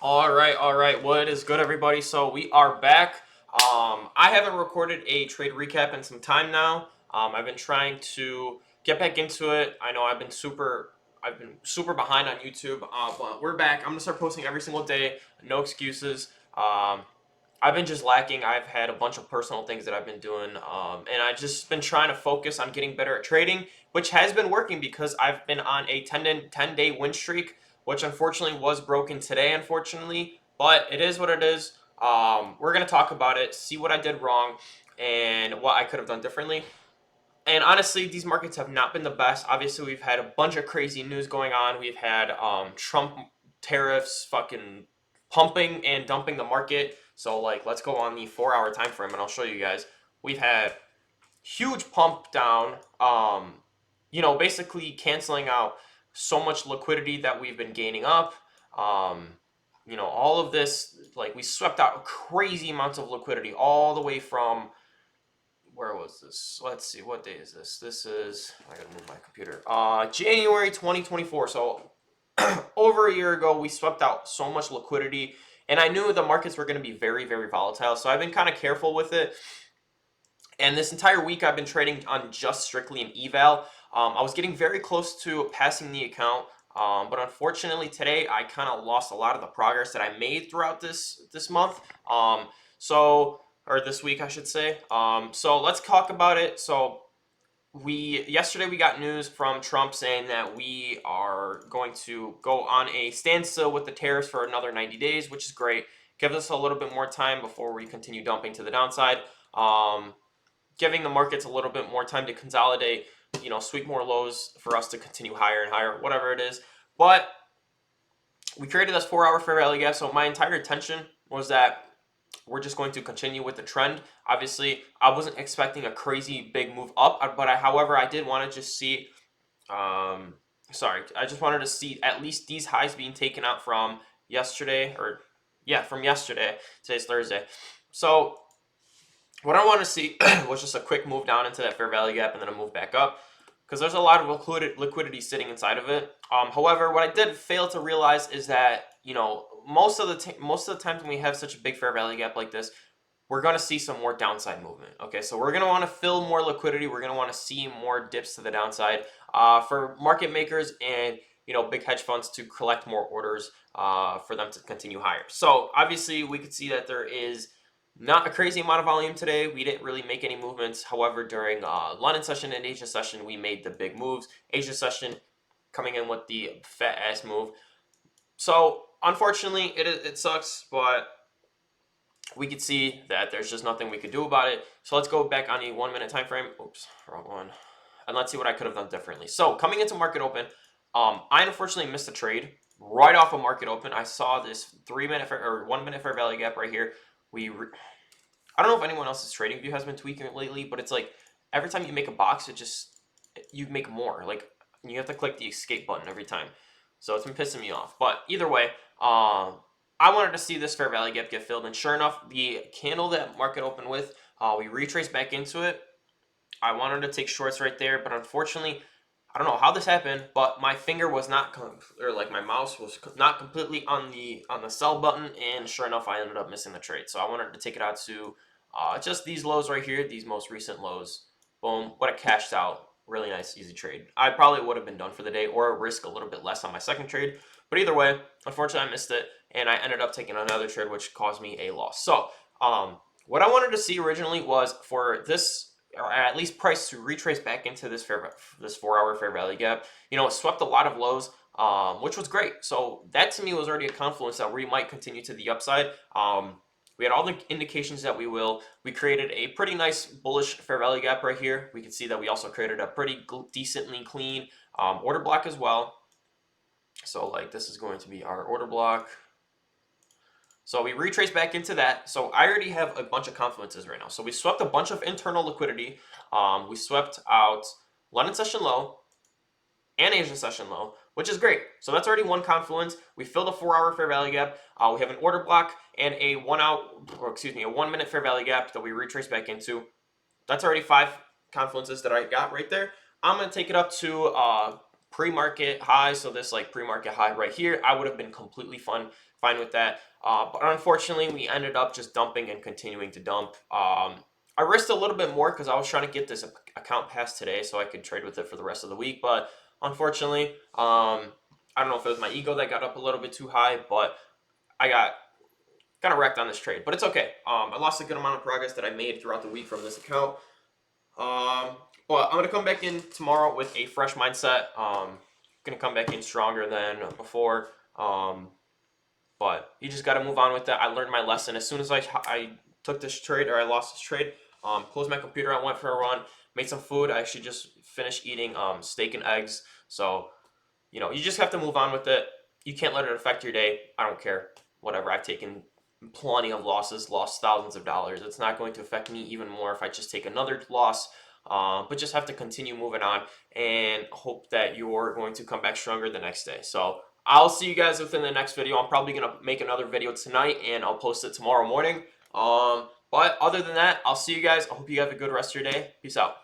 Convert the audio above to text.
All right. What is good, everybody? So we are back. I haven't recorded a trade recap in some time now. I've been trying to get back into it. I know I've been super behind on YouTube, but we're back. I'm gonna start posting every single day. No excuses. I've been just lacking. I've had a bunch of personal things that I've been doing, and I've just been trying to focus on getting better at trading, which has been working because I've been on a 10-day win streak, which unfortunately was broken today, unfortunately, but it is what it is. We're going to talk about it, see what I did wrong, and what I could have done differently. And honestly, these markets have not been the best. Obviously, we've had a bunch of crazy news going on. We've had Trump tariffs fucking pumping and dumping the market. So, like, let's go on the 4 hour time frame, and I'll show you guys. We've had huge pump down. Basically canceling out so much liquidity that we've been gaining up. All of this, like, we swept out crazy amounts of liquidity all the way from where was this? Let's see, what day is this? This is, I gotta move my computer. January 2024. So over a year ago, we swept out so much liquidity, and I knew the markets were going to be very, very volatile. So I've been kind of careful with it. And this entire week, I've been trading on just strictly an eval. I was getting very close to passing the account, but unfortunately today I kind of lost a lot of the progress that I made throughout this month. Or this week, I should say. So let's talk about it. So yesterday we got news from Trump saying that we are going to go on a standstill with the tariffs for another 90 days, which is great. Gives us a little bit more time before we continue dumping to the downside. Giving the markets a little bit more time to consolidate, sweep more lows for us to continue higher and higher, whatever it is. But we created this 4 hour fair value gap, so my entire intention was that we're just going to continue with the trend. Obviously, I wasn't expecting a crazy big move up, but however, I did want to just see, I just wanted to see at least these highs being taken out from yesterday, from yesterday. Today's Thursday. So what I want to see was just a quick move down into that fair value gap and then a move back up, because there's a lot of liquidity sitting inside of it. However, what I did fail to realize is that most of the times when we have such a big fair value gap like this, we're going to see some more downside movement. Okay, so we're going to want to fill more liquidity. We're going to want to see more dips to the downside for market makers and big hedge funds to collect more orders for them to continue higher. So obviously, we could see that there is not a crazy amount of volume today. We didn't really make any movements. However, during London session and Asia session, we made the big moves. Asia session coming in with the fat ass move. So unfortunately, it sucks, but we could see that there's just nothing we could do about it. So let's go back on a 1 minute time frame. Oops, wrong one. And let's see what I could have done differently. So coming into market open, I unfortunately missed a trade right off of market open. I saw this 1 minute fair value gap right here. I don't know if anyone else's trading view has been tweaking lately, but it's like every time you make a box, you make more. Like you have to click the escape button every time. So it's been pissing me off. But either way, I wanted to see this fair value gap get filled, and sure enough, the candle that market opened with, we retraced back into it. I wanted to take shorts right there, but unfortunately, I don't know how this happened, but my finger was not, my mouse was not completely on the sell button, and sure enough, I ended up missing the trade. So I wanted to take it out to just these lows right here, these most recent lows. Boom, what a cashed out. Really nice, easy trade. I probably would have been done for the day or risk a little bit less on my second trade. But either way, unfortunately, I missed it, and I ended up taking another trade, which caused me a loss. So what I wanted to see originally was for this, or at least price to retrace back into this 4 hour fair value gap. It swept a lot of lows, which was great. So that to me was already a confluence that we might continue to the upside. We had all the indications that we will. We created a pretty nice bullish fair value gap right here. We can see that we also created a pretty decently clean order block as well. So like this is going to be our order block. So we retrace back into that. So I already have a bunch of confluences right now. So we swept a bunch of internal liquidity. We swept out London session low and Asia session low, which is great. So that's already one confluence. We filled a 4 hour fair value gap. We have an order block and a 1 minute fair value gap that we retrace back into. That's already 5 confluences that I got right there. I'm going to take it up to pre-market high. So this like pre-market high right here, I would have been completely fine fine with that. But unfortunately, we ended up just dumping and continuing to dump. I risked a little bit more because I was trying to get this account passed today so I could trade with it for the rest of the week. But unfortunately, I don't know if it was my ego that got up a little bit too high, but I got kind of wrecked on this trade. But it's okay. I lost a good amount of progress that I made throughout the week from this account. But I'm gonna come back in tomorrow with a fresh mindset. Gonna come back in stronger than before. But you just got to move on with that. I learned my lesson as soon as I took this trade, or I lost this trade. Closed my computer. I went for a run, made some food. I actually just finished eating steak and eggs. So you just have to move on with it. You can't let it affect your day. I don't care. Whatever. I've taken plenty of losses, lost thousands of dollars. It's not going to affect me even more if I just take another loss. But just have to continue moving on and hope that you're going to come back stronger the next day. So I'll see you guys within the next video. I'm probably going to make another video tonight and I'll post it tomorrow morning. But other than that, I'll see you guys. I hope you have a good rest of your day. Peace out.